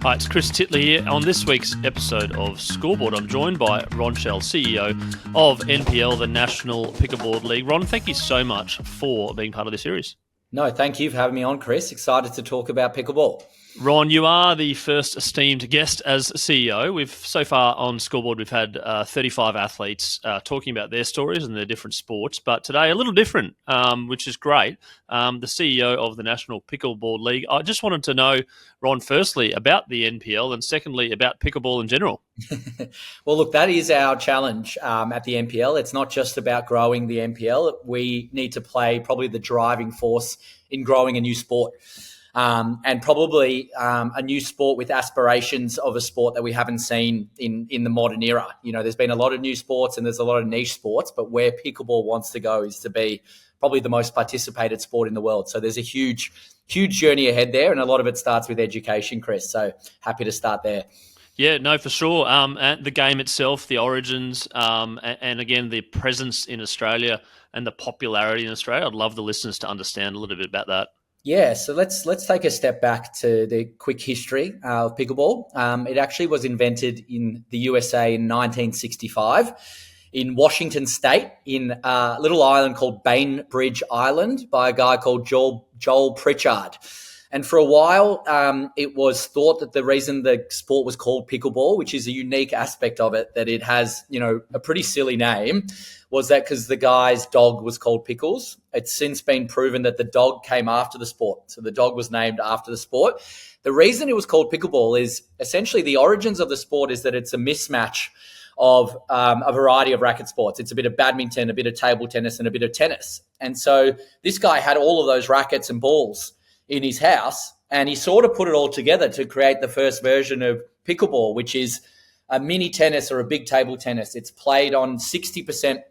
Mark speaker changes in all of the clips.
Speaker 1: Hi, it's Chris Titley here. On this week's episode of Scoreboard, I'm joined by Ron Shell, CEO of NPL, the National Pickleball League. Ron, thank you so much for being part of this series.
Speaker 2: No, thank you for having me on, Chris. Excited to talk about pickleball.
Speaker 1: Ron, you are the first esteemed guest as CEO. We've so far on Scoreboard, we've had 35 athletes talking about their stories and their different sports. But today, a little different, which is great. The CEO of the National Pickleball League. I just wanted to know, Ron, firstly, about the NPL and secondly, about pickleball in general.
Speaker 2: Well, look, that is our challenge at the NPL. It's not just about growing the NPL. We need to play probably the driving force in growing a new sport. And probably a new sport with aspirations of a sport that we haven't seen in the modern era. You know, there's been a lot of new sports and there's a lot of niche sports, but where pickleball wants to go is to be probably the most participated sport in the world. So there's a huge journey ahead there, and a lot of it starts with education, Chris. So happy to start there.
Speaker 1: Yeah, no, for sure. And the game itself, the origins, and again, the presence in Australia and the popularity in Australia. I'd love the listeners to understand a little bit about that.
Speaker 2: Yeah, so let's take a step back to the quick history of pickleball. It actually was invented in the USA in 1965 in Washington State in a little island called Bainbridge Island by a guy called Joel Pritchard. And for a while, it was thought that the reason the sport was called pickleball, which is a unique aspect of it, that it has, a pretty silly name, was that because the guy's dog was called Pickles. It's since been proven that the dog came after the sport. So the dog was named after the sport. The reason it was called pickleball is essentially the origins of the sport is that it's a mismatch of a variety of racket sports. It's a bit of badminton, a bit of table tennis, and a bit of tennis. And so this guy had all of those rackets and balls in his house, and he sort of put it all together to create the first version of pickleball, which is a mini tennis or a big table tennis. It's played on 60%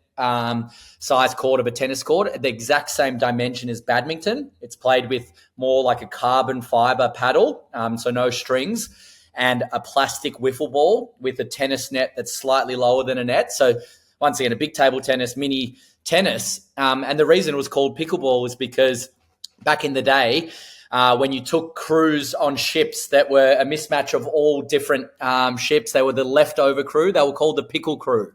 Speaker 2: size court of a tennis court, the exact same dimension as badminton. It's played with more like a carbon fiber paddle, so no strings, and a plastic wiffle ball with a tennis net that's slightly lower than a net. So once again, a big table tennis, mini tennis. And the reason it was called pickleball is because back in the day, when you took crews on ships that were a mismatch of all different ships, they were the leftover crew. They were called the pickle crew.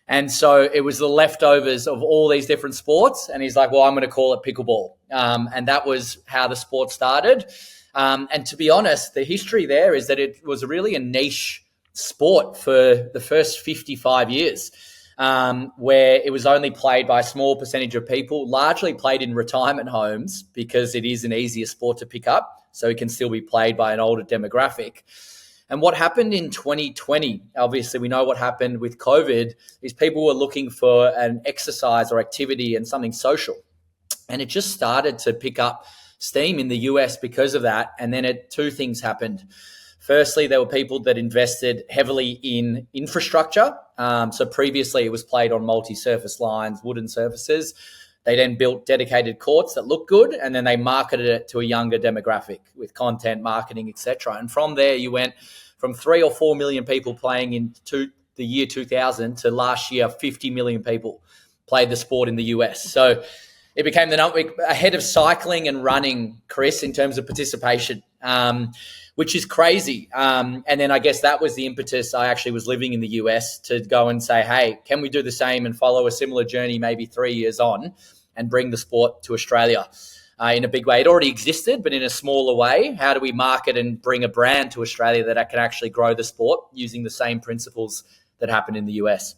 Speaker 2: And so it was the leftovers of all these different sports. And he's like, well, I'm going to call it pickleball. And that was how the sport started. And to be honest, the history there is that it was really a niche sport for the first 55 years. Where it was only played by a small percentage of people, largely played in retirement homes because it is an easier sport to pick up, so it can still be played by an older demographic. And what happened in 2020, obviously we know what happened with COVID, is people were looking for an exercise or activity and something social. And it just started to pick up steam in the US because of that. And then two things happened. Firstly, there were people that invested heavily in infrastructure. So previously it was played on multi-surface lines, wooden surfaces. They then built dedicated courts that looked good, and then they marketed it to a younger demographic with content, marketing, etc. And from there, you went from 3 or 4 million people playing in the year 2000 to last year, 50 million people played the sport in the US. So it became ahead of cycling and running, Chris, in terms of participation. Which is crazy. And then I guess that was the impetus. I actually was living in the US to go and say, hey, can we do the same and follow a similar journey maybe 3 years on and bring the sport to Australia in a big way? It already existed, but in a smaller way. How do we market and bring a brand to Australia that can actually grow the sport using the same principles that happen in the US?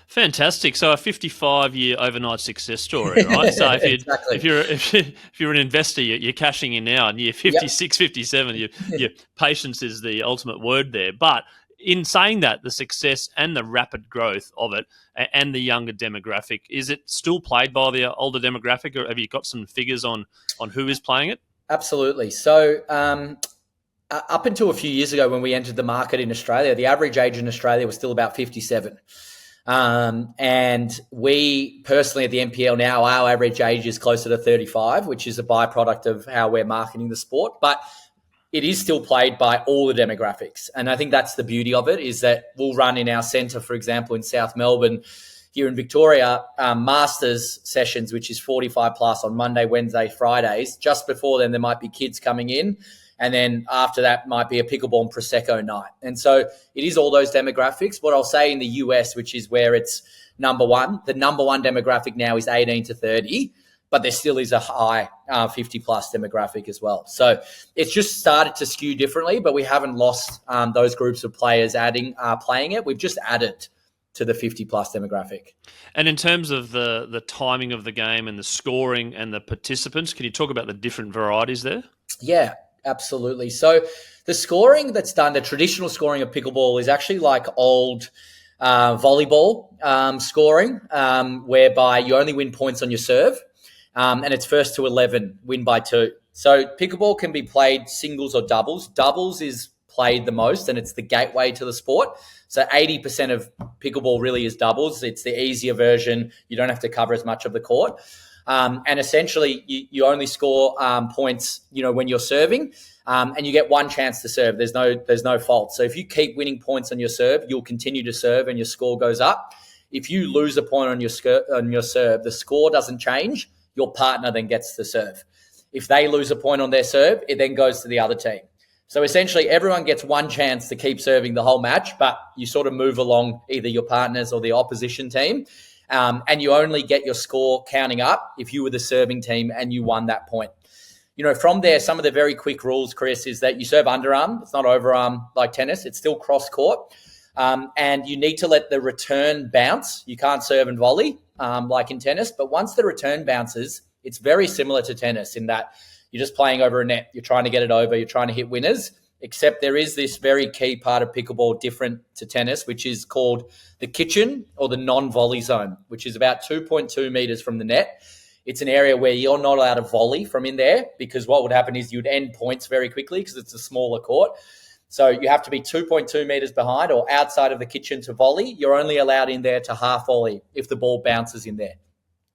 Speaker 1: Fantastic. So a 55-year overnight success story, right? So
Speaker 2: Exactly.
Speaker 1: if you're an investor, you're cashing in now, and year 56, 57, your patience is the ultimate word there. But in saying that, the success and the rapid growth of it and the younger demographic, is it still played by the older demographic, or have you got some figures on who is playing it?
Speaker 2: Absolutely. So up until a few years ago when we entered the market in Australia, the average age in Australia was still about 57. And we personally at the NPL now, our average age is closer to 35, which is a byproduct of how we're marketing the sport. But it is still played by all the demographics. And I think that's the beauty of it, is that we'll run in our centre, for example, in South Melbourne, here in Victoria, masters sessions, which is 45 plus on Monday, Wednesday, Fridays. Just before then, there might be kids coming in. And then after that might be a pickleball and Prosecco night. And so it is all those demographics. What I'll say in the US, which is where it's number one, the number one demographic now is 18 to 30, but there still is a high 50 plus demographic as well. So it's just started to skew differently, but we haven't lost those groups of players playing it. We've just added to the 50 plus demographic.
Speaker 1: And in terms of the timing of the game and the scoring and the participants, can you talk about the different varieties there?
Speaker 2: Yeah, absolutely. So the scoring that's done, the traditional scoring of pickleball is actually like old volleyball scoring, whereby you only win points on your serve, and it's first to 11, win by 2. So pickleball can be played singles or doubles. Doubles is played the most, and it's the gateway to the sport. So 80% of pickleball really is doubles. It's the easier version. You don't have to cover as much of the court. And essentially, you only score points, when you're serving, and you get one chance to serve. There's no fault. So if you keep winning points on your serve, you'll continue to serve, and your score goes up. If you lose a point on your serve, the score doesn't change. Your partner then gets to serve. If they lose a point on their serve, it then goes to the other team. So essentially, everyone gets one chance to keep serving the whole match, but you sort of move along either your partners or the opposition team. And you only get your score counting up if you were the serving team and you won that point. From there, some of the very quick rules, Chris, is that you serve underarm. It's not overarm like tennis. It's still cross court. And you need to let the return bounce. You can't serve and volley like in tennis. But once the return bounces, it's very similar to tennis in that you're just playing over a net. You're trying to get it over. You're trying to hit winners. Except there is this very key part of pickleball different to tennis, which is called the kitchen or the non-volley zone, which is about 2.2 meters from the net. It's an area where you're not allowed to volley from in there, because what would happen is you'd end points very quickly because it's a smaller court. So you have to be 2.2 meters behind or outside of the kitchen to volley. You're only allowed in there to half volley if the ball bounces in there.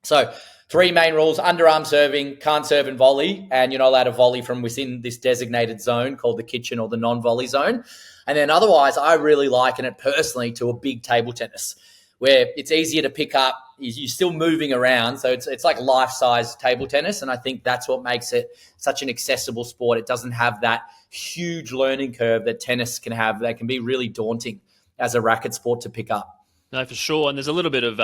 Speaker 2: So 3 main rules: underarm serving, can't serve and volley, and you're not allowed to volley from within this designated zone called the kitchen or the non-volley zone. And then otherwise, I really liken it personally to a big table tennis, where it's easier to pick up. You're still moving around, so it's like life-size table tennis, and I think that's what makes it such an accessible sport. It doesn't have that huge learning curve that tennis can have. That can be really daunting as a racket sport to pick up.
Speaker 1: No, for sure. And there's a little bit of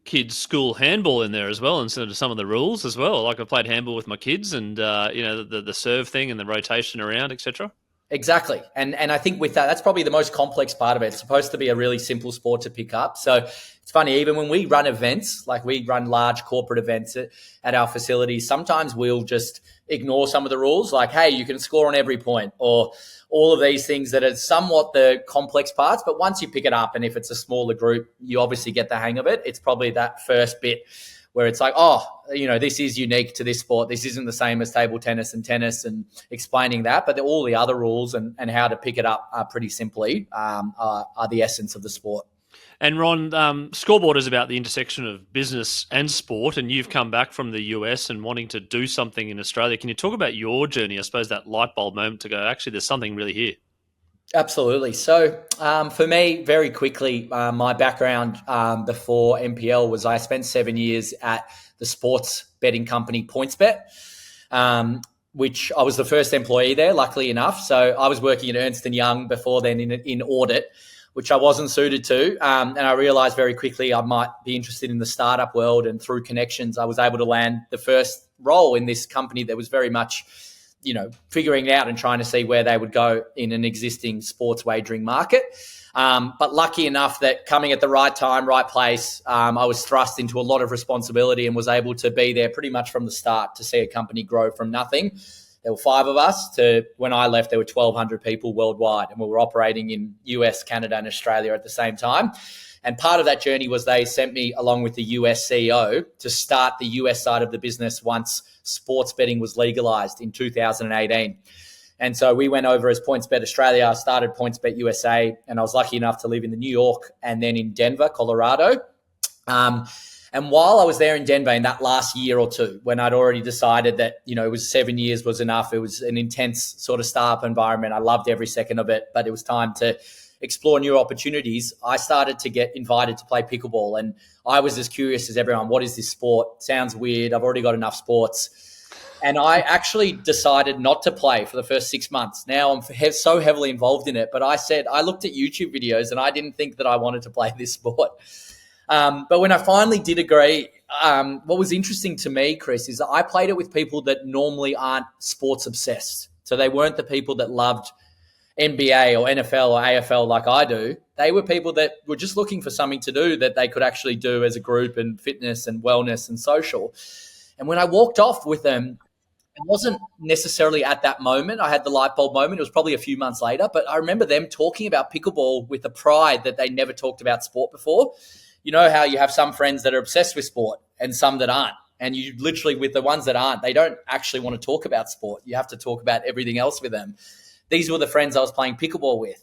Speaker 1: kids' school handball in there as well, instead of some of the rules as well. Like I've played handball with my kids, and the serve thing and the rotation around, etc.
Speaker 2: Exactly. And I think with that's probably the most complex part of it. It's supposed to be a really simple sport to pick up. So it's funny, even when we run events, like we run large corporate events at our facilities, sometimes we'll just ignore some of the rules, like, hey, you can score on every point, or all of these things that are somewhat the complex parts. But once you pick it up, and if it's a smaller group, you obviously get the hang of it. It's probably that first bit where it's like, this is unique to this sport. This isn't the same as table tennis, and explaining that. But all the other rules and how to pick it up are pretty simply are the essence of the sport.
Speaker 1: And Ron, Scoreboard is about the intersection of business and sport, and you've come back from the US and wanting to do something in Australia. Can you talk about your journey, I suppose, that light bulb moment to go, actually, there's something really here?
Speaker 2: Absolutely. So for me, very quickly, my background before NPL was I spent 7 years at the sports betting company PointsBet, which I was the first employee there, luckily enough. So I was working at Ernst & Young before then in audit, which I wasn't suited to. And I realized very quickly I might be interested in the startup world. And through connections, I was able to land the first role in this company that was very much figuring it out and trying to see where they would go in an existing sports wagering market. But lucky enough that coming at the right time, right place, I was thrust into a lot of responsibility and was able to be there pretty much from the start to see a company grow from nothing. There were 5 of us to when I left, there were 1,200 people worldwide, and we were operating in US, Canada, and Australia at the same time. And part of that journey was they sent me along with the US CEO to start the US side of the business once sports betting was legalized in 2018. And so we went over as PointsBet Australia, started PointsBet USA, and I was lucky enough to live in New York and then in Denver, Colorado. And while I was there in Denver in that last year or two, when I'd already decided that, it was 7 years was enough, it was an intense sort of startup environment. I loved every second of it, but it was time to explore new opportunities, I started to get invited to play pickleball. And I was as curious as everyone. What is this sport? Sounds weird. I've already got enough sports. And I actually decided not to play for the first 6 months. Now I'm so heavily involved in it. But I looked at YouTube videos and I didn't think that I wanted to play this sport. But when I finally did agree, what was interesting to me, Chris, is that I played it with people that normally aren't sports obsessed. So they weren't the people that loved NBA or NFL or AFL like I do. They were people that were just looking for something to do that they could actually do as a group, and fitness and wellness and social. And when I walked off with them, it wasn't necessarily at that moment. I had the light bulb moment. It was probably a few months later, but I remember them talking about pickleball with a pride that they never talked about sport before. You know how you have some friends that are obsessed with sport and some that aren't. And you literally, with the ones that aren't, they don't actually want to talk about sport. You have to talk about everything else with them. These were the friends I was playing pickleball with.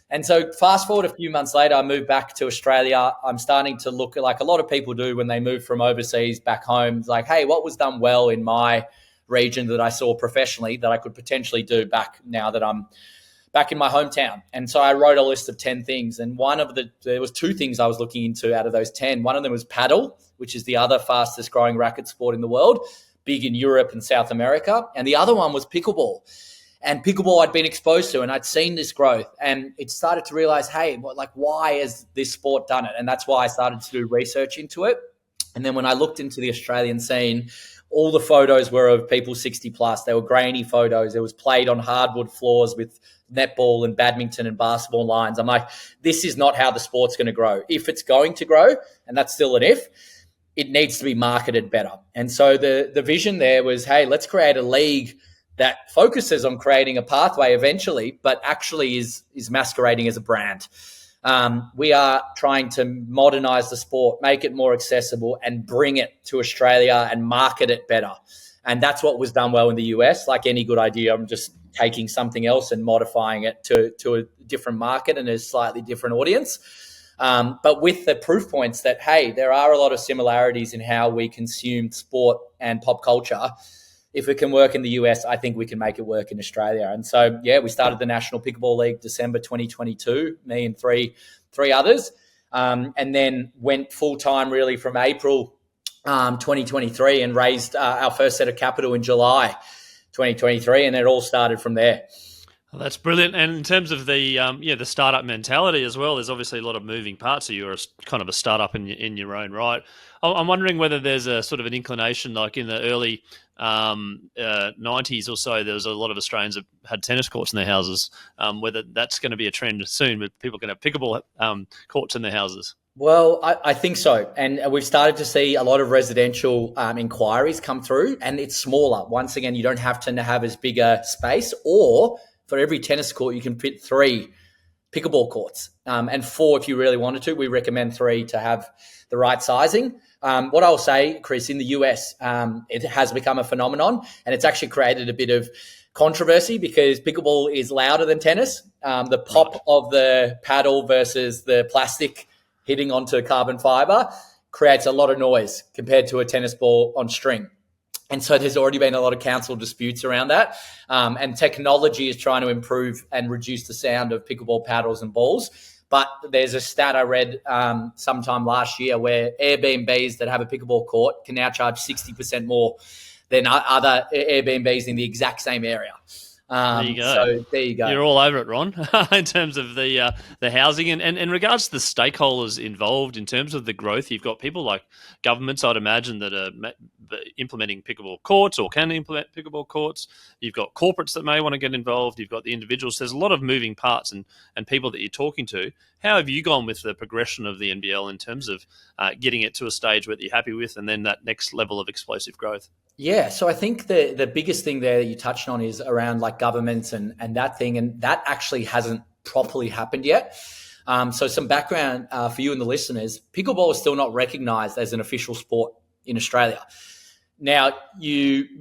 Speaker 2: And so fast forward a few months later, I moved back to Australia. I'm starting to look at, like a lot of people do when they move from overseas back home, it's like, hey, what was done well in my region that I saw professionally that I could potentially do back now that I'm back in my hometown. And so I wrote a list of 10 things. And there was 2 things I was looking into out of those 10. One of them was paddle, which is the other fastest growing racket sport in the world, big in Europe and South America. And the other one was pickleball. And pickleball I'd been exposed to, and I'd seen this growth, and it started to realize, hey, why has this sport done it? And that's why I started to do research into it. And then when I looked into the Australian scene, all the photos were of people 60 plus. They were grainy photos. It was played on hardwood floors with netball and badminton and basketball lines. I'm like, this is not how the sport's going to grow. If it's going to grow, and that's still an if, it needs to be marketed better. And so the vision there was, hey, let's create a league that focuses on creating a pathway eventually, but actually is masquerading as a brand. We are trying to modernize the sport, make it more accessible, and bring it to Australia and market it better. And that's what was done well in the US. Like any good idea, I'm just taking something else and modifying it to a different market and a slightly different audience. But with the proof points that, hey, there are a lot of similarities in how we consume sport and pop culture. If it can work in the US, I think we can make it work in Australia. And so, yeah, we started the National Pickleball League December 2022, me and three others, and then went full-time really from April 2023 and raised our first set of capital in July 2023, and it all started from there.
Speaker 1: Well, that's brilliant. And in terms of the startup mentality as well, there's obviously a lot of moving parts. So you're kind of a startup in your own right. I'm wondering whether there's a sort of an inclination, like in the early 90s or so, there was a lot of Australians that had tennis courts in their houses, whether that's going to be a trend soon, but people can have pickleball courts in their houses.
Speaker 2: Well, I think so. And we've started to see a lot of residential inquiries come through, and it's smaller. Once again, you don't have to have as big a space, or for every tennis court, you can fit 3 pickleball courts, and 4 if you really wanted to. We recommend 3 to have the right sizing. What I'll say, Chris, in the US, it has become a phenomenon, and it's actually created a bit of controversy because pickleball is louder than tennis. The pop of the paddle versus the plastic hitting onto carbon fiber creates a lot of noise compared to a tennis ball on string. And so there's already been a lot of council disputes around that. And technology is trying to improve and reduce the sound of pickleball paddles and balls. But there's a stat I read sometime last year where Airbnbs that have a pickleball court can now charge 60% more than other Airbnbs in the exact same area.
Speaker 1: There you go.
Speaker 2: So there you go.
Speaker 1: You're all over it, Ron, in terms of the housing and in regards to the stakeholders involved in terms of the growth. You've got people like governments, I'd imagine, that are implementing pickleball courts or can implement pickleball courts. You've got corporates that may want to get involved. You've got the individuals. There's a lot of moving parts and people that you're talking to. How have you gone with the progression of the NBL in terms of getting it to a stage where you're happy with and then that next level of explosive growth?
Speaker 2: Yeah, so I think the biggest thing there that you touched on is around like governments and that thing, and that actually hasn't properly happened yet. So some background for you and the listeners, pickleball is still not recognised as an official sport in Australia. Now,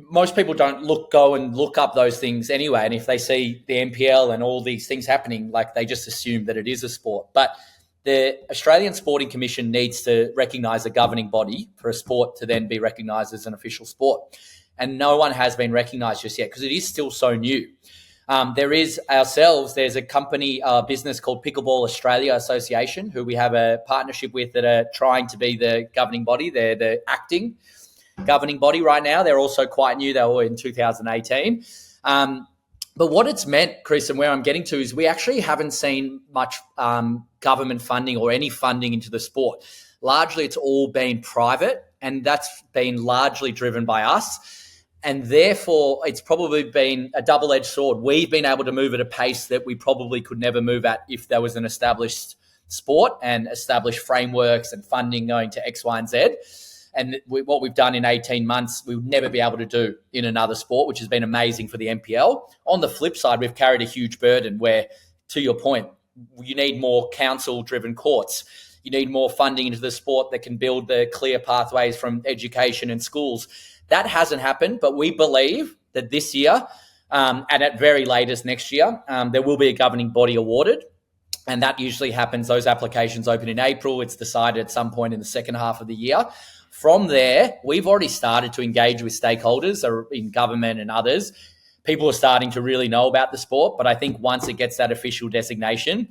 Speaker 2: most people don't go and look up those things anyway, and if they see the NPL and all these things happening, like they just assume that it is a sport. But the Australian Sporting Commission needs to recognise a governing body for a sport to then be recognised as an official sport. And no one has been recognised just yet because it is still so new. There's a company, business called Pickleball Australia Association, who we have a partnership with that are trying to be the governing body. They're the acting governing body right now. They're also quite new. They were in 2018. But what it's meant, Chris, and where I'm getting to is we actually haven't seen much government funding or any funding into the sport. Largely, it's all been private, and that's been largely driven by us. And therefore, it's probably been a double-edged sword. We've been able to move at a pace that we probably could never move at if there was an established sport and established frameworks and funding going to X, Y, and Z. And what we've done in 18 months, we would never be able to do in another sport, which has been amazing for the NPL. On the flip side, we've carried a huge burden where, to your point, you need more council-driven courts. You need more funding into the sport that can build the clear pathways from education and schools. That hasn't happened, but we believe that this year, and at very latest next year, there will be a governing body awarded. And that usually happens. Those applications open in April. It's decided at some point in the second half of the year. From there, we've already started to engage with stakeholders in government and others. People are starting to really know about the sport. But I think once it gets that official designation,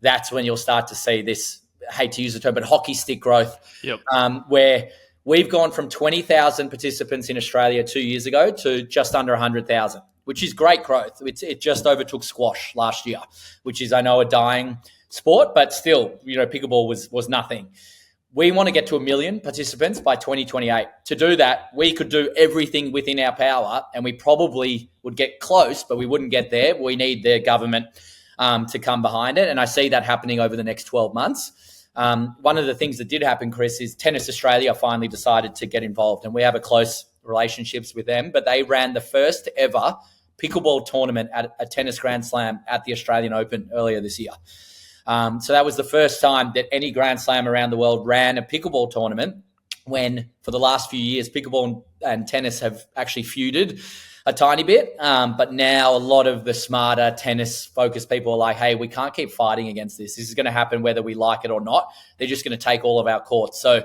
Speaker 2: that's when you'll start to see this, I hate to use the term, but hockey stick growth, where we've gone from 20,000 participants in Australia 2 years ago to just under 100,000, which is great growth. It just overtook squash last year, which is, I know, a dying sport, but still, pickleball was nothing. We want to get to 1 million participants by 2028. To do that, we could do everything within our power, and we probably would get close, but we wouldn't get there. We need the government to come behind it, and I see that happening over the next 12 months. One of the things that did happen, Chris, is Tennis Australia finally decided to get involved, and we have a close relationships with them, but they ran the first ever pickleball tournament at a tennis Grand Slam at the Australian Open earlier this year. So that was the first time that any Grand Slam around the world ran a pickleball tournament, when for the last few years, pickleball and tennis have actually feuded a tiny bit. But now a lot of the smarter tennis-focused people are like, hey, we can't keep fighting against this. This is going to happen whether we like it or not. They're just going to take all of our courts. So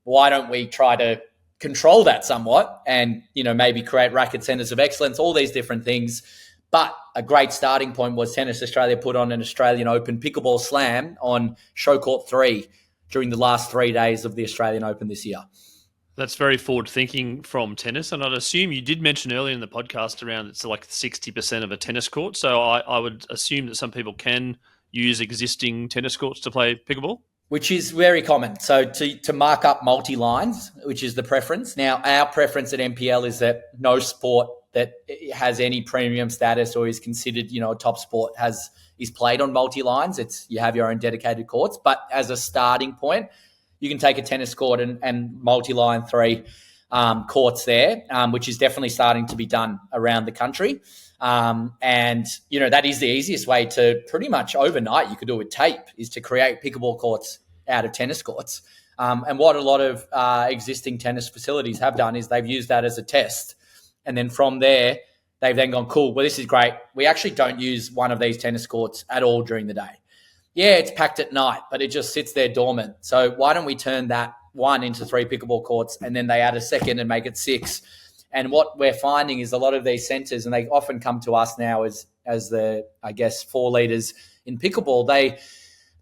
Speaker 2: why don't we try to control that somewhat and, maybe create racket centers of excellence, all these different things. But a great starting point was Tennis Australia put on an Australian Open pickleball slam on Show Court 3 during the last 3 days of the Australian Open this year.
Speaker 1: That's very forward thinking from tennis. And I'd assume you did mention earlier in the podcast around it's like 60% of a tennis court. So I would assume that some people can use existing tennis courts to play pickleball.
Speaker 2: Which is very common. So to mark up multi-lines, which is the preference. Now, our preference at NPL is that no sport that has any premium status or is considered, a top sport is played on multi-lines. You have your own dedicated courts. But as a starting point, you can take a tennis court and multi-line 3 courts there, which is definitely starting to be done around the country. And, that is the easiest way to pretty much overnight, you could do with tape, is to create pickleball courts out of tennis courts. And what a lot of existing tennis facilities have done is they've used that as a test. And then from there, they've then gone, cool, well, this is great. We actually don't use one of these tennis courts at all during the day. Yeah, it's packed at night, but it just sits there dormant. So why don't we turn that one into 3 pickleball courts, and then they add a second and make it 6? And what we're finding is a lot of these centres, and they often come to us now as the, I guess, 4 leaders in pickleball,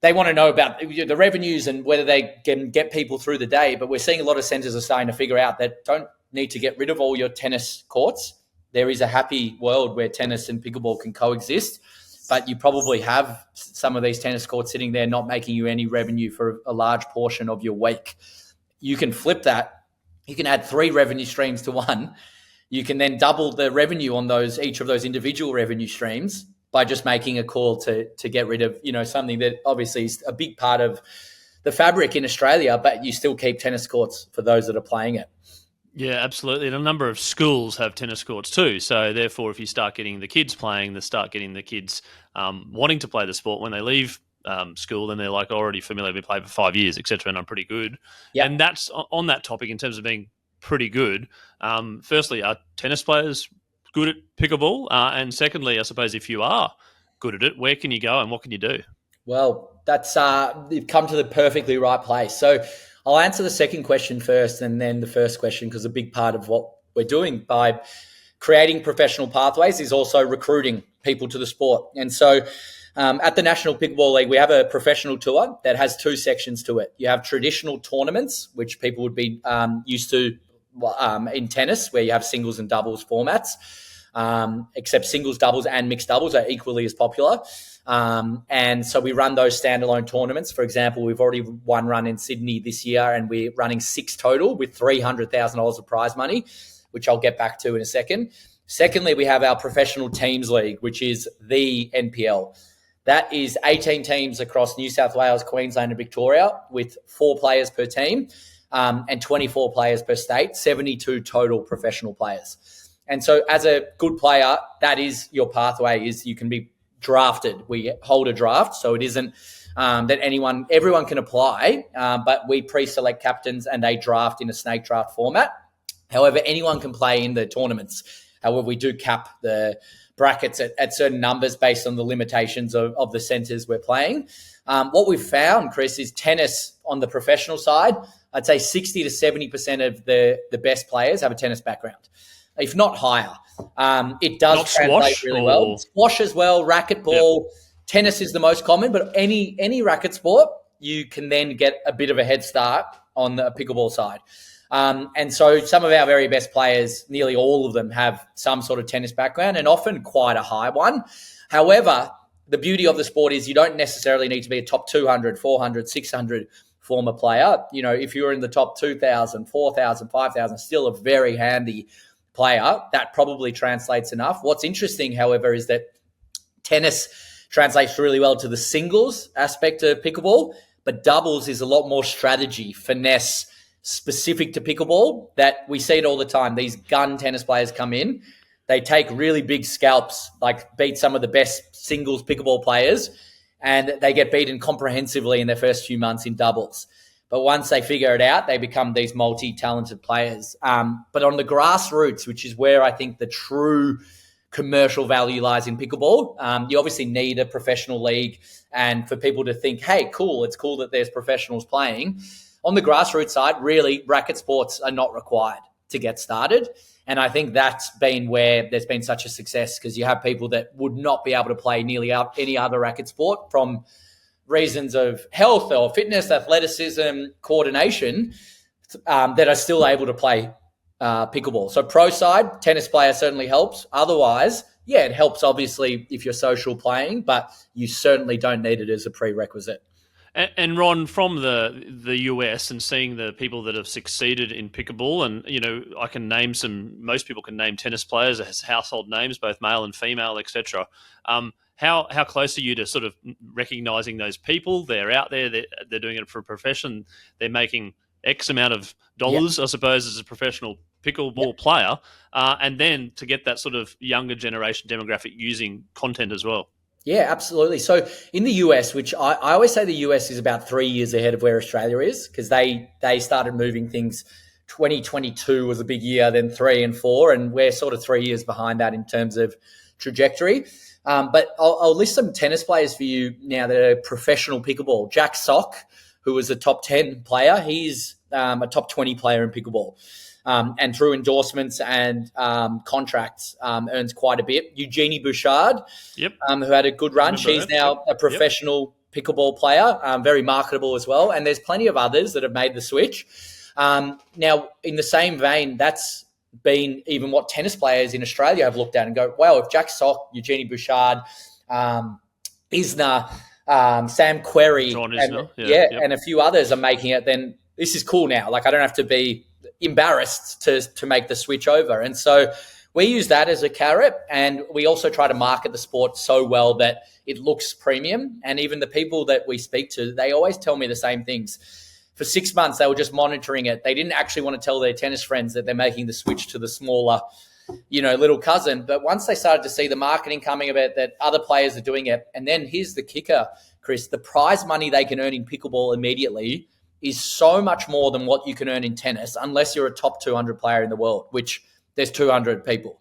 Speaker 2: they want to know about the revenues and whether they can get people through the day. But we're seeing a lot of centres are starting to figure out that don't need to get rid of all your tennis courts. There is a happy world where tennis and pickleball can coexist, but you probably have some of these tennis courts sitting there not making you any revenue for a large portion of your week. You can flip that. You can add 3 revenue streams to one. You can then double the revenue on each of those individual revenue streams by just making a call to get rid of, something that obviously is a big part of the fabric in Australia, but you still keep tennis courts for those that are playing it.
Speaker 1: Yeah, absolutely. And a number of schools have tennis courts too. So therefore, if you start getting the kids playing, wanting to play the sport when they leave school, then they're like already familiar. We've played for 5 years, etc., and I'm pretty good. Yep. And that's on that topic in terms of being pretty good. Firstly, are tennis players good at pickleball? And secondly, I suppose if you are good at it, where can you go and what can you do?
Speaker 2: Well, that's you've come to the perfectly right place. So I'll answer the second question first and then the first question, because a big part of what we're doing by creating professional pathways is also recruiting people to the sport. And so at the National Pickleball League, we have a professional tour that has two sections to it. You have traditional tournaments, which people would be used to in tennis, where you have singles and doubles formats, except singles, doubles, and mixed doubles are equally as popular. And so we run those standalone tournaments. For example, we've already one run in Sydney this year, and we're running 6 total with $300,000 of prize money, which I'll get back to in a second. Secondly, we have our professional teams league, which is the NPL. That is 18 teams across New South Wales, Queensland, and Victoria with 4 players per team, and 24 players per state, 72 total professional players. And so as a good player, that is your pathway, is you can be drafted. We hold a draft, so it isn't that everyone can apply, but we pre-select captains and they draft in a snake draft format. However, anyone can play in the tournaments. However, we do cap the brackets at certain numbers based on the limitations of the centres we're playing. What we've found, Chris, is tennis on the professional side, I'd say 60 to 70% of the best players have a tennis background, if not higher. It does
Speaker 1: not
Speaker 2: translate really well. Squash as well, racquetball. Yep. Tennis is the most common, but any racket sport, you can then get a bit of a head start on the pickleball side. And so some of our very best players, nearly all of them, have some sort of tennis background, and often quite a high one. However, the beauty of the sport is you don't necessarily need to be a top 200, 400, 600 former player. You know, if you're in the top 2,000, 4,000, 5,000, still a very handy player. That probably translates enough. What's interesting, however, is that tennis translates really well to the singles aspect of pickleball, but doubles is a lot more strategy, finesse, specific to pickleball, that we see it all the time. These gun tennis players come in, they take really big scalps, like beat some of the best singles pickleball players, and they get beaten comprehensively in their first few months in doubles. But once they figure it out, they become these multi-talented players. But on the grassroots, which is where I think the true commercial value lies in pickleball, you obviously need a professional league, and for people to think, hey, cool, it's cool that there's professionals playing. On the grassroots side, really, racket sports are not required to get started. And I think that's been where there's been such a success, because you have people that would not be able to play nearly any other racket sport from reasons of health or fitness, athleticism, coordination, that are still able to play pickleball. So pro side, tennis player certainly helps. Otherwise, yeah, it helps obviously if you're social playing, but you certainly don't need it as a prerequisite.
Speaker 1: And Ron, from the US and seeing the people that have succeeded in pickleball, and you know, I can name most people can name tennis players as household names, both male and female, etc. How close are you to sort of recognizing those people? They're out there, they're doing it for a profession, they're making X amount of dollars, yep, I suppose, as a professional pickleball, yep, player, and then to get that sort of younger generation demographic using content as well.
Speaker 2: Yeah, absolutely. So in the US, which I always say the US is about 3 years ahead of where Australia is, because they started moving things. 2022 was a big year, then 3 and 4, and we're sort of 3 years behind that in terms of trajectory. But I'll list some tennis players for you now that are professional pickleball. Jack Sock, who was a top 10 player, he's a top 20 player in pickleball. And through endorsements and contracts, earns quite a bit. Eugenie Bouchard,
Speaker 1: yep,
Speaker 2: who had a good run. She's now a professional pickleball player, very marketable as well. And there's plenty of others that have made the switch. Now, in the same vein, that's been even what tennis players in Australia have looked at and go, wow, if Jack Sock, Eugenie Bouchard, Isner, Sam Querrey, and a few others are making it, then this is cool now. Like, I don't have to be embarrassed to make the switch over. And so we use that as a carrot, and we also try to market the sport so well that it looks premium. And even the people that we speak to, they always tell me the same things. For 6 months, they were just monitoring it. They didn't actually want to tell their tennis friends that they're making the switch to the smaller, little cousin. But once they started to see the marketing coming about that other players are doing it, and then here's the kicker, Chris, the prize money they can earn in pickleball immediately is so much more than what you can earn in tennis, unless you're a top 200 player in the world, which there's 200 people.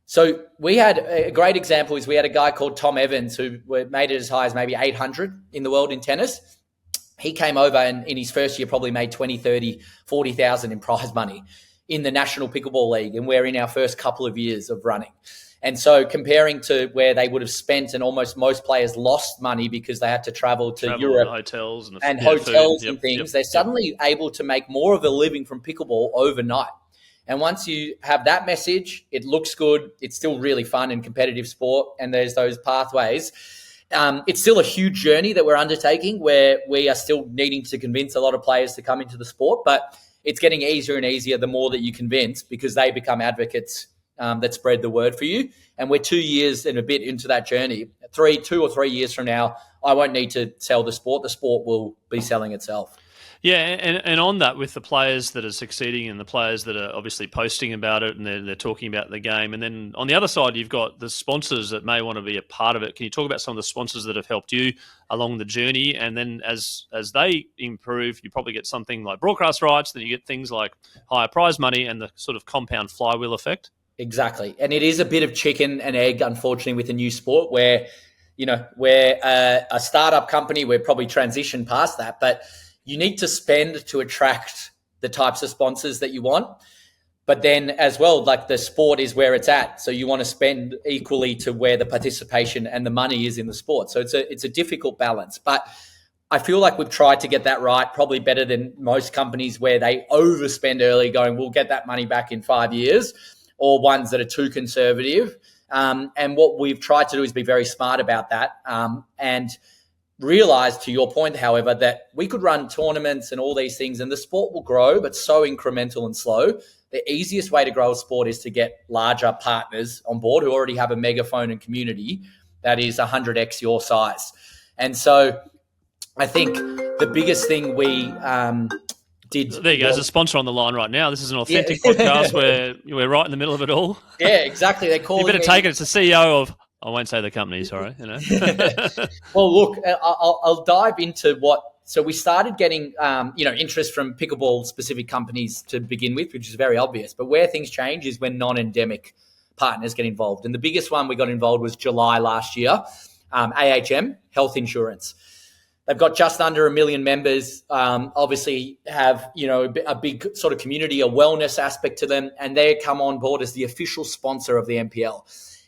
Speaker 2: So we had a great example is we had a guy called Tom Evans who made it as high as maybe 800 in the world in tennis. He came over and in his first year probably made 20, 30, 40,000 in prize money. in the National Pickleball League, and we're in our first couple of years of running. And so comparing to where they would have spent, and almost most players lost money because they had to travel to Europe,
Speaker 1: hotels
Speaker 2: and hotels
Speaker 1: food.
Speaker 2: and things, they're suddenly able to make more of a living from pickleball overnight. And once you have that message, it looks good. It's still really fun and competitive sport, and there's those pathways. It's still a huge journey that we're undertaking, where we are still needing to convince a lot of players to come into the sport, but it's getting easier and easier the more that you convince, because they become advocates that spread the word for you. And we're 2 years and a bit into that journey. 2 or 3 years from now, I won't need to sell the sport. The sport will be selling itself.
Speaker 1: Yeah, and on that, with the players that are succeeding and the players that are obviously posting about it and they're talking about the game, and then on the other side, you've got the sponsors that may want to be a part of it. Can you talk about some of the sponsors that have helped you along the journey? And then as they improve, you probably get something like broadcast rights, then you get things like higher prize money and the sort of compound flywheel effect.
Speaker 2: Exactly. And it is a bit of chicken and egg, unfortunately, with a new sport where, we're a startup company. We're probably transitioned past that, but you need to spend to attract the types of sponsors that you want. But then as well, like, the sport is where it's at. So you want to spend equally to where the participation and the money is in the sport. So it's a difficult balance. But I feel like we've tried to get that right, probably better than most companies where they overspend early going, we'll get that money back in 5 years, or ones that are too conservative. And what we've tried to do is be very smart about that, and realize, to your point, however, that we could run tournaments and all these things and the sport will grow, but so incremental and slow. The easiest way to grow a sport is to get larger partners on board who already have a megaphone and community that is 100x your size. And so I think the biggest thing we did...
Speaker 1: There you go. There's a sponsor on the line right now. This is an authentic podcast where we're right in the middle of it all.
Speaker 2: Yeah, exactly. They're calling
Speaker 1: You better take it. It's the CEO of... I won't say the company, sorry.
Speaker 2: Well, look, I'll dive into what... So we started getting, interest from pickleball-specific companies to begin with, which is very obvious. But where things change is when non-endemic partners get involved. And the biggest one we got involved was July last year, AHM, health insurance. They've got just under 1 million members, obviously have, a big sort of community, a wellness aspect to them, and they come on board as the official sponsor of the NPL.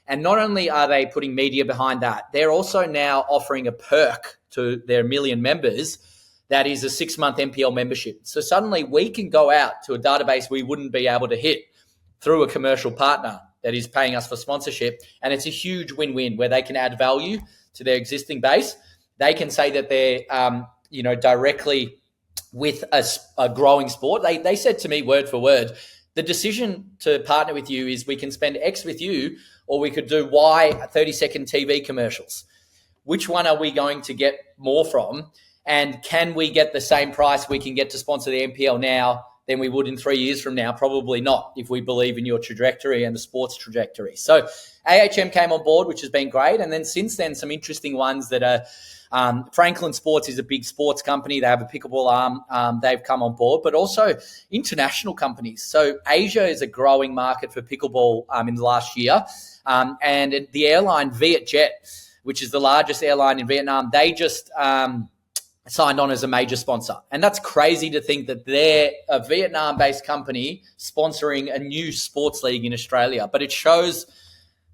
Speaker 2: And not only are they putting media behind that, they're also now offering a perk to their 1 million members that is a 6-month NPL membership. So suddenly we can go out to a database we wouldn't be able to hit through a commercial partner that is paying us for sponsorship. And it's a huge win-win where they can add value to their existing base. They can say that they're, directly with a growing sport. They said to me word for word, the decision to partner with you is we can spend X with you, or we could do Y 30-second TV commercials. Which one are we going to get more from? And can we get the same price we can get to sponsor the NPL now than we would in 3 years from now? Probably not, if we believe in your trajectory and the sports trajectory. So AHM came on board, which has been great. And then since then, some interesting ones that are Franklin Sports is a big sports company. They have a pickleball arm. They've come on board, but also international companies. So Asia is a growing market for pickleball in the last year. And the airline Vietjet, which is the largest airline in Vietnam, they just signed on as a major sponsor. And that's crazy to think that they're a Vietnam-based company sponsoring a new sports league in Australia. But it shows,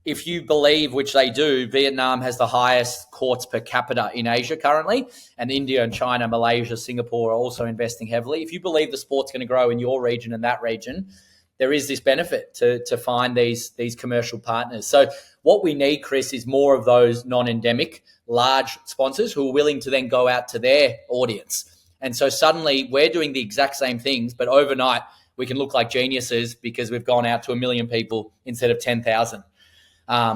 Speaker 2: if you believe, which they do, Vietnam has the highest courts per capita in Asia currently, and India and China, Malaysia, Singapore are also investing heavily. If you believe the sport's going to grow in your region and that region, there is this benefit to find these commercial partners. So what we need, Chris, is more of those non-endemic large sponsors who are willing to then go out to their audience. And so suddenly we're doing the exact same things, but overnight we can look like geniuses because we've gone out to 1 million people instead of 10,000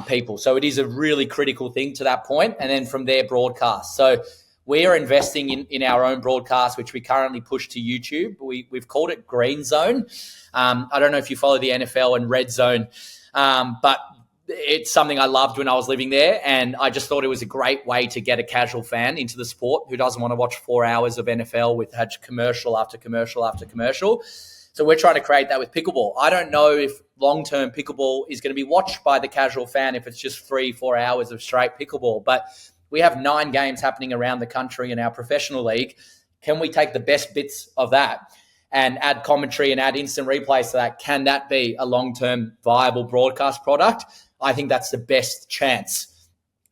Speaker 2: people. So it is a really critical thing to that point. And then from there, broadcast. So we are investing in our own broadcast, which we currently push to YouTube. We've called it Green Zone. I don't know if you follow the NFL and Red Zone, but it's something I loved when I was living there. And I just thought it was a great way to get a casual fan into the sport who doesn't want to watch 4 hours of NFL with commercial after commercial after commercial. So we're trying to create that with pickleball. I don't know if long-term pickleball is going to be watched by the casual fan if it's just 3-4 hours of straight pickleball. But we have 9 games happening around the country in our professional league. Can we take the best bits of that and add commentary and add instant replay to that, can that be a long-term viable broadcast product? I think that's the best chance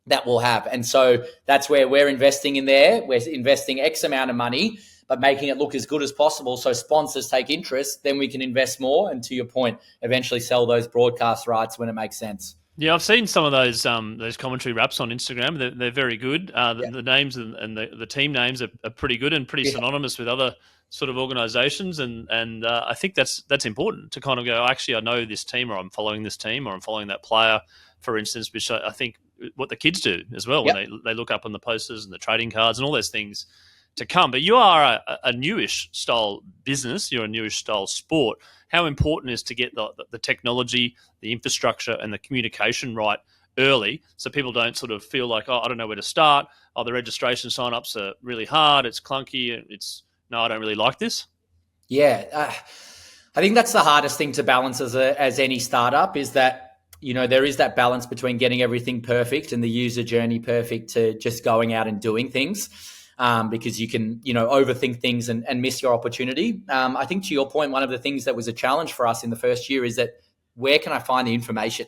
Speaker 2: that we'll have. And so that's where we're investing in there. We're investing X amount of money, but making it look as good as possible so sponsors take interest, then we can invest more and, to your point, eventually sell those broadcast rights when it makes sense.
Speaker 1: Yeah, I've seen some of those commentary raps on Instagram. They're very good. The names and the team names are pretty good and pretty synonymous with other sort of organisations, and I think that's important to kind of go, actually, I know this team, or I'm following this team, or I'm following that player, for instance, which I think what the kids do as well when they look up on the posters and the trading cards and all those things to come. But you are a newish style business. You're a newish style sport. How important is to get the technology, the infrastructure, and the communication right early, so people don't sort of feel like, oh, I don't know where to start. Oh, the registration sign-ups are really hard. It's clunky. No, I don't really like this.
Speaker 2: Yeah, I think that's the hardest thing to balance as any startup, is that, there is that balance between getting everything perfect and the user journey perfect to just going out and doing things. Because you can, overthink things and miss your opportunity. I think, to your point, one of the things that was a challenge for us in the first year is that, where can I find the information?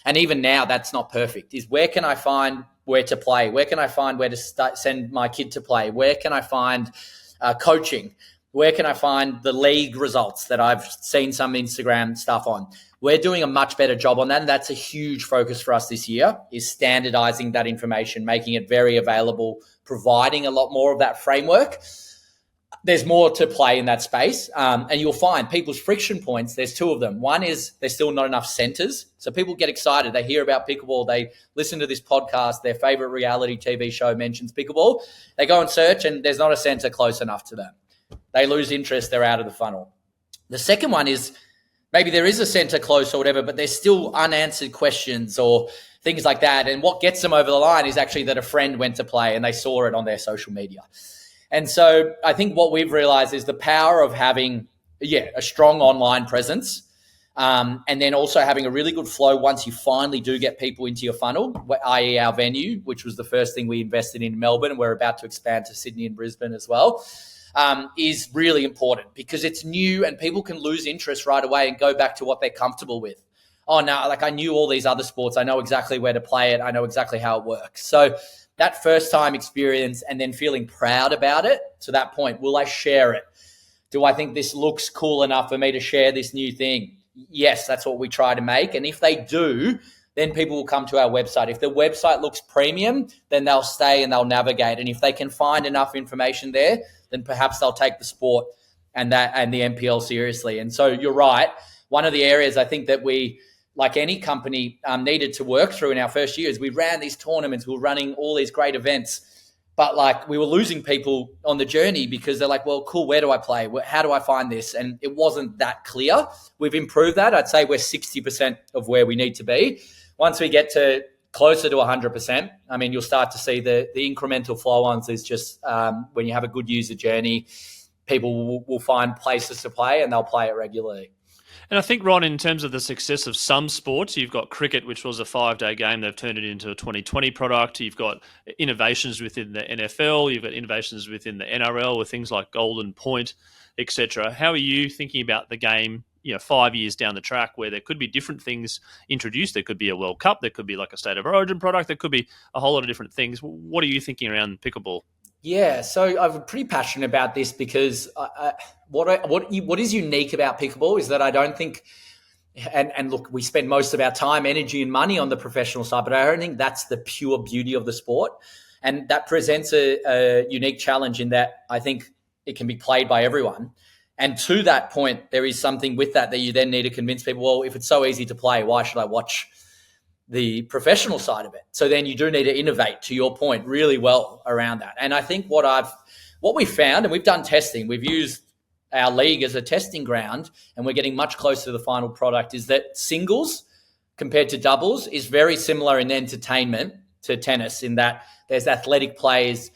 Speaker 2: And even now, that's not perfect. Is where can I find where to play? Where can I find where to send my kid to play? Where can I find coaching? Where can I find the league results that I've seen some Instagram stuff on? We're doing a much better job on that, and that's a huge focus for us this year, is standardizing that information, making it very available, providing a lot more of that framework. There's more to play in that space, and you'll find people's friction points. There's two of them. One is there's still not enough centers. So people get excited. They hear about pickleball. They listen to this podcast. Their favorite reality TV show mentions pickleball. They go and search, and there's not a center close enough to them. They lose interest. They're out of the funnel. The second one is maybe there is a center close or whatever, but there's still unanswered questions or things like that. And what gets them over the line is actually that a friend went to play and they saw it on their social media. And so I think what we've realized is the power of having, a strong online presence, and then also having a really good flow once you finally do get people into your funnel, i.e. our venue, which was the first thing we invested in Melbourne, and we're about to expand to Sydney and Brisbane as well. Is really important because it's new and people can lose interest right away and go back to what they're comfortable with. Oh, no, I knew all these other sports. I know exactly where to play it. I know exactly how it works. So that first time experience and then feeling proud about it, to that point, will I share it? Do I think this looks cool enough for me to share this new thing? Yes, that's what we try to make. And if they do, then people will come to our website. If the website looks premium, then they'll stay and they'll navigate. And if they can find enough information there, then perhaps they'll take the sport and the NPL seriously. And so you're right. One of the areas I think that we, like any company, needed to work through in our first year is we ran these tournaments, we were running all these great events, but we were losing people on the journey because they're like, well, cool, where do I play? How do I find this? And it wasn't that clear. We've improved that. I'd say we're 60% of where we need to be. Once we get to closer to 100%, you'll start to see the incremental flow-ons is just when you have a good user journey, people will find places to play and they'll play it regularly.
Speaker 1: And I think, Ron, in terms of the success of some sports, you've got cricket, which was a 5-day game. They've turned it into a 2020 product. You've got innovations within the NFL. You've got innovations within the NRL with things like Golden Point, etc. How are you thinking about the game 5 years down the track, where there could be different things introduced? There could be a World Cup. There could be like a State of Origin product. There could be a whole lot of different things. What are you thinking around pickleball?
Speaker 2: Yeah, so I'm pretty passionate about this because what is unique about pickleball is that I don't think, and look, we spend most of our time, energy and money on the professional side, but I don't think that's the pure beauty of the sport. And that presents a unique challenge in that I think it can be played by everyone. And to that point, there is something with that you then need to convince people, well, if it's so easy to play, why should I watch the professional side of it? So then you do need to innovate, to your point, really well around that. And I think what we found, and we've done testing, we've used our league as a testing ground, and we're getting much closer to the final product, is that singles compared to doubles is very similar in entertainment to tennis, in that there's athletic players.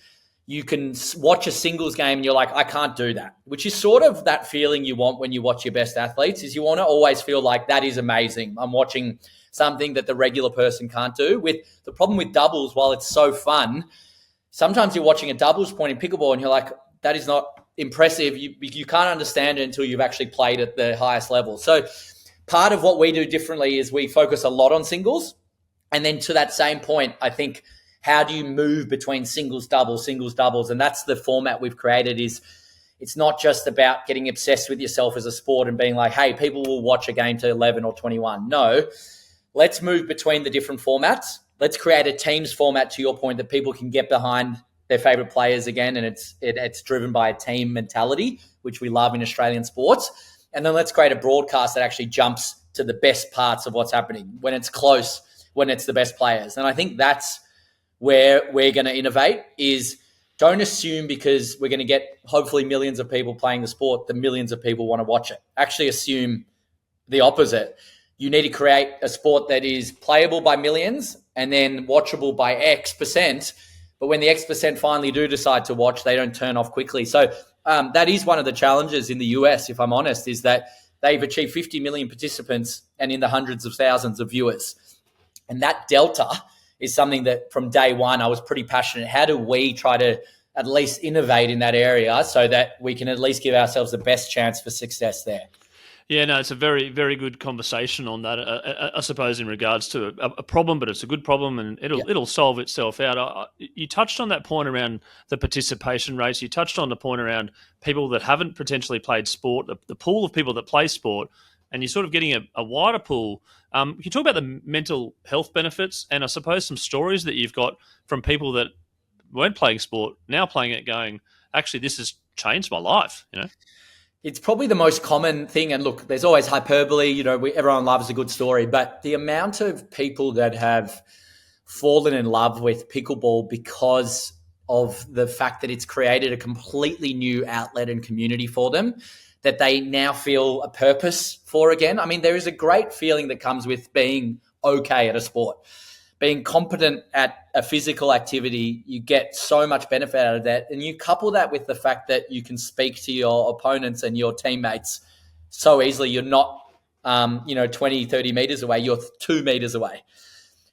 Speaker 2: You can watch a singles game and you're like, I can't do that, which is sort of that feeling you want when you watch your best athletes, is you want to always feel like that is amazing. I'm watching something that the regular person can't do. With the problem with doubles, while it's so fun, sometimes you're watching a doubles point in pickleball and you're like, that is not impressive. You can't understand it until you've actually played at the highest level. So part of what we do differently is we focus a lot on singles. And then to that same point, I think, how do you move between singles, doubles? And that's the format we've created. Is it's not just about getting obsessed with yourself as a sport and being like, hey, people will watch a game to 11 or 21. No, let's move between the different formats. Let's create a teams format, to your point, that people can get behind their favorite players again. And it's driven by a team mentality, which we love in Australian sports. And then let's create a broadcast that actually jumps to the best parts of what's happening when it's close, when it's the best players. And I think that's where we're going to innovate. Is don't assume because we're going to get hopefully millions of people playing the sport, the millions of people want to watch it. Actually assume the opposite. You need to create a sport that is playable by millions and then watchable by X percent. But when the X percent finally do decide to watch, they don't turn off quickly. So that is one of the challenges in the US, if I'm honest, is that they've achieved 50 million participants and in the hundreds of thousands of viewers. And that delta is something that from day one, I was pretty passionate. How do we try to at least innovate in that area so that we can at least give ourselves the best chance for success there?
Speaker 1: Yeah, no, it's a very, very good conversation on that. I suppose in regards to a problem, but it's a good problem, and it'll solve itself out. You touched on that point around the participation rates. You touched on the point around people that haven't potentially played sport, the pool of people that play sport, and you're sort of getting a wider pool. Can you talk about the mental health benefits, and I suppose some stories that you've got from people that weren't playing sport, now playing it, going, actually, this has changed my life,
Speaker 2: It's probably the most common thing. And look, there's always hyperbole. Everyone loves a good story. But the amount of people that have fallen in love with pickleball because of the fact that it's created a completely new outlet and community for them that they now feel a purpose for again. I mean, there is a great feeling that comes with being okay at a sport. Being competent at a physical activity, you get so much benefit out of that. And you couple that with the fact that you can speak to your opponents and your teammates so easily. You're not, 20, 30 meters away. You're 2 meters away.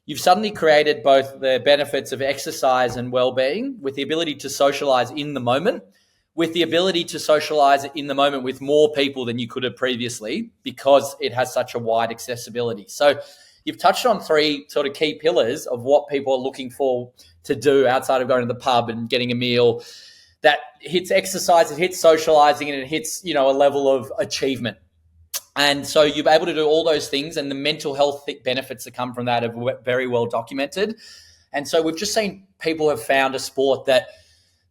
Speaker 2: You've suddenly created both the benefits of exercise and well-being with the ability to socialize in the moment, with the ability to socialize in the moment with more people than you could have previously because it has such a wide accessibility. So you've touched on 3 sort of key pillars of what people are looking for to do outside of going to the pub and getting a meal. That hits exercise, it hits socializing, and it hits, a level of achievement. And so you're able to do all those things, and the mental health benefits that come from that are very well documented. And so we've just seen people have found a sport that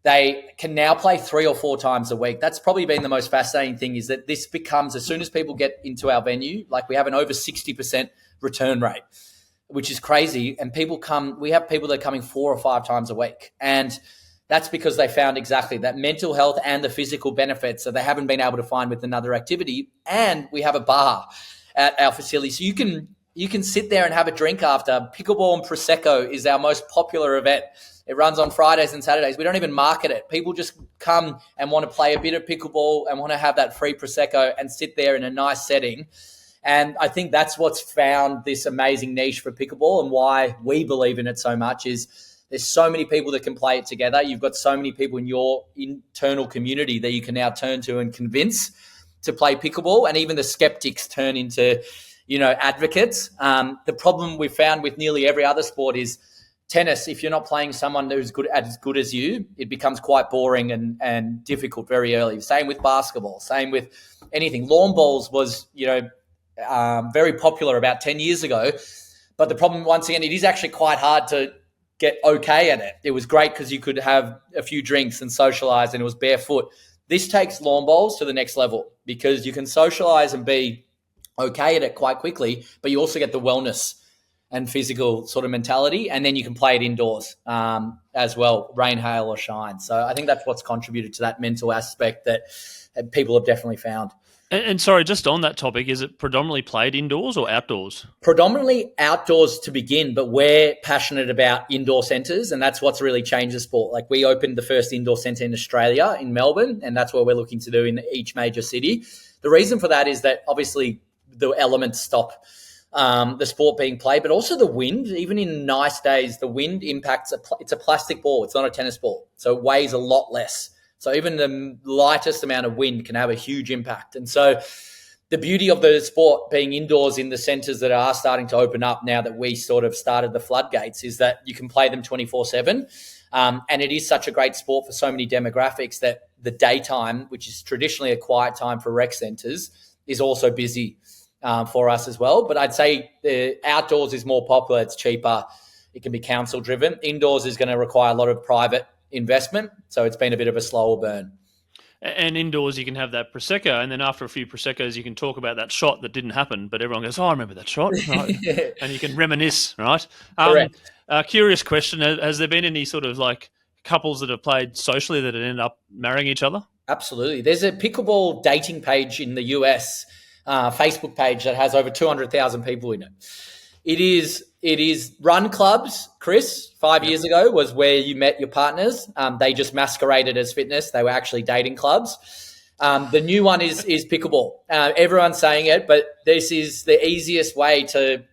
Speaker 2: they can now play 3 or 4 times a week. That's probably been the most fascinating thing, is that this becomes, as soon as people get into our venue, like we have an over 60% return rate, which is crazy. And we have people that are coming 4 or 5 times a week. And that's because they found exactly that mental health and the physical benefits that they haven't been able to find with another activity. And we have a bar at our facility. So you can sit there and have a drink after. Pickleball and Prosecco is our most popular event. It runs on Fridays and Saturdays. We don't even market it. People just come and want to play a bit of pickleball and want to have that free Prosecco and sit there in a nice setting. And I think that's what's found this amazing niche for pickleball, and why we believe in it so much is there's so many people that can play it together. You've got so many people in your internal community that you can now turn to and convince to play pickleball. And even the skeptics turn into, advocates. The problem we've found with nearly every other sport is tennis. If you're not playing someone who's as good as you, it becomes quite boring and difficult very early. Same with basketball. Same with anything. Lawn bowls was, very popular about 10 years ago. But the problem, once again, it is actually quite hard to get okay at it. It was great because you could have a few drinks and socialize, and it was barefoot. This takes lawn bowls to the next level because you can socialize and be okay at it quite quickly, but you also get the wellness and physical sort of mentality, and then you can play it indoors as well, rain, hail, or shine. So I think that's what's contributed to that mental aspect that people have definitely found.
Speaker 1: And sorry, just on that topic, is it predominantly played indoors or outdoors?
Speaker 2: Predominantly outdoors to begin, but we're passionate about indoor centres, and that's what's really changed the sport. Like, we opened the first indoor centre in Australia, in Melbourne, and that's what we're looking to do in each major city. The reason for that is that obviously the elements stop the sport being played, but also the wind. Even in nice days, the wind impacts. It's a plastic ball. It's not a tennis ball, so it weighs a lot less. So even the lightest amount of wind can have a huge impact. And so the beauty of the sport being indoors in the centres that are starting to open up now that we sort of started the floodgates is that you can play them 24/7. And it is such a great sport for so many demographics that the daytime, which is traditionally a quiet time for rec centres, is also busy for us as well. But I'd say the outdoors is more popular. It's cheaper. It can be council driven. Indoors is going to require a lot of private investment. So it's been a bit of a slower burn.
Speaker 1: And indoors, you can have that Prosecco, and then after a few Proseccos, you can talk about that shot that didn't happen, but everyone goes, "Oh, I remember that shot," right? And you can reminisce, right?
Speaker 2: Correct.
Speaker 1: Curious question: has there been any sort of like couples that have played socially that have ended up marrying each other?
Speaker 2: Absolutely. There's a pickleball dating page in the US, Facebook page that has over 200,000 people in it. It is run clubs, Chris, 5 years ago was where you met your partners. They just masqueraded as fitness. They were actually dating clubs. The new one is pickleball. Everyone's saying it, but this is the easiest way to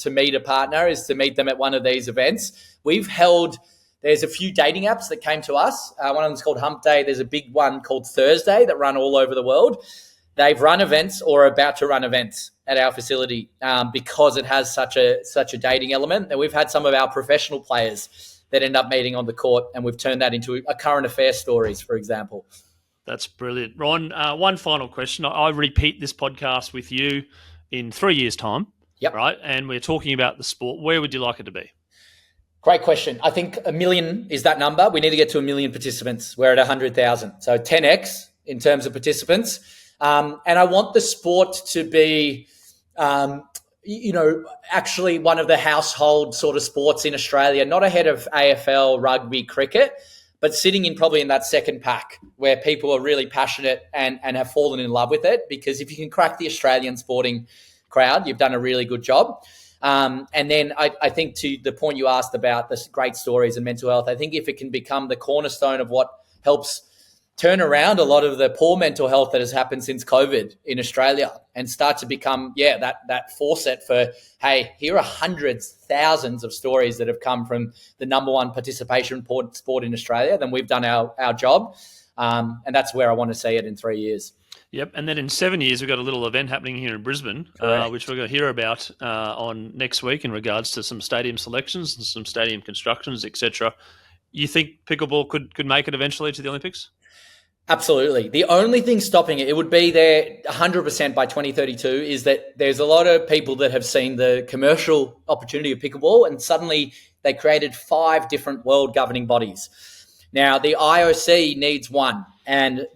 Speaker 2: meet a partner is to meet them at one of these events. There's a few dating apps that came to us. One of them's called Hump Day. There's a big one called Thursday that run all over the world. They've run events or are about to run events at our facility because it has such a dating element. And we've had some of our professional players that end up meeting on the court, and we've turned that into a current affair stories, for example.
Speaker 1: That's brilliant. Ron, one final question. I repeat this podcast with you in 3 years' time, right? And we're talking about the sport. Where would you like it to be?
Speaker 2: Great question. I think 1 million is that number. We need to get to 1 million participants. We're at 100,000. So 10x in terms of participants. And I want the sport to be, actually one of the household sort of sports in Australia, not ahead of AFL, rugby, cricket, but sitting in probably in that second pack where people are really passionate and have fallen in love with it. Because if you can crack the Australian sporting crowd, you've done a really good job. And then I think to the point you asked about the great stories and mental health, I think if it can become the cornerstone of what helps turn around a lot of the poor mental health that has happened since COVID in Australia and start to become, that foresight for, hey, here are hundreds, thousands of stories that have come from the number one participation sport in Australia, then we've done our job. And that's where I want to see it in 3 years.
Speaker 1: Yep, and then in 7 years, we've got a little event happening here in Brisbane, which we're going to hear about on next week in regards to some stadium selections and some stadium constructions, etc. You think pickleball could make it eventually to the Olympics?
Speaker 2: Absolutely. The only thing stopping it would be there 100% by 2032, is that there's a lot of people that have seen the commercial opportunity of pickleball and suddenly they created 5 different world governing bodies. Now, the IOC needs one, and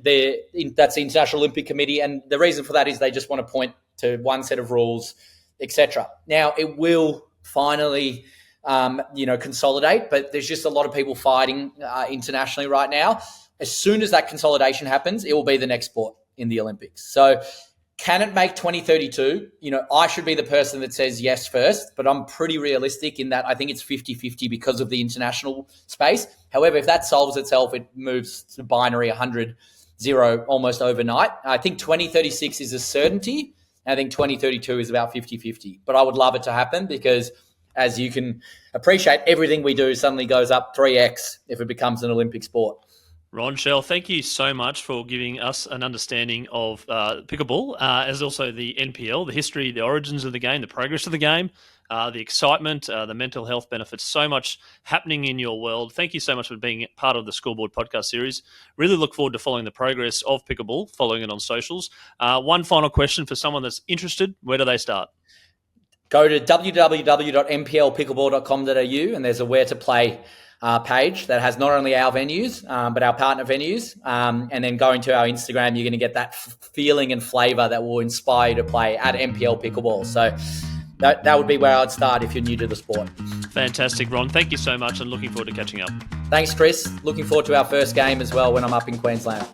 Speaker 2: that's the International Olympic Committee, and the reason for that is they just want to point to one set of rules, etc. Now, it will finally consolidate, but there's just a lot of people fighting internationally right now. As soon as that consolidation happens, it will be the next sport in the Olympics. So can it make 2032? I should be the person that says yes first, but I'm pretty realistic in that I think it's 50-50 because of the international space. However, if that solves itself, it moves to binary 100-0 almost overnight. I think 2036 is a certainty. I think 2032 is about 50-50. But I would love it to happen because, as you can appreciate, everything we do suddenly goes up 3x if it becomes an Olympic sport.
Speaker 1: Ron Shell, thank you so much for giving us an understanding of pickleball, as also the NPL, the history, the origins of the game, the progress of the game, the excitement, the mental health benefits, so much happening in your world. Thank you so much for being part of the Scoreboard podcast series. Really look forward to following the progress of pickleball, following it on socials. One final question for someone that's interested, where do they start?
Speaker 2: Go to www.mplpickleball.com.au and there's a where to play page that has not only our venues, but our partner venues. And then going to our Instagram, you're going to get that feeling and flavor that will inspire you to play at MPL Pickleball. So that would be where I'd start if you're new to the sport.
Speaker 1: Fantastic, Ron. Thank you so much and looking forward to catching up.
Speaker 2: Thanks, Chris. Looking forward to our first game as well when I'm up in Queensland.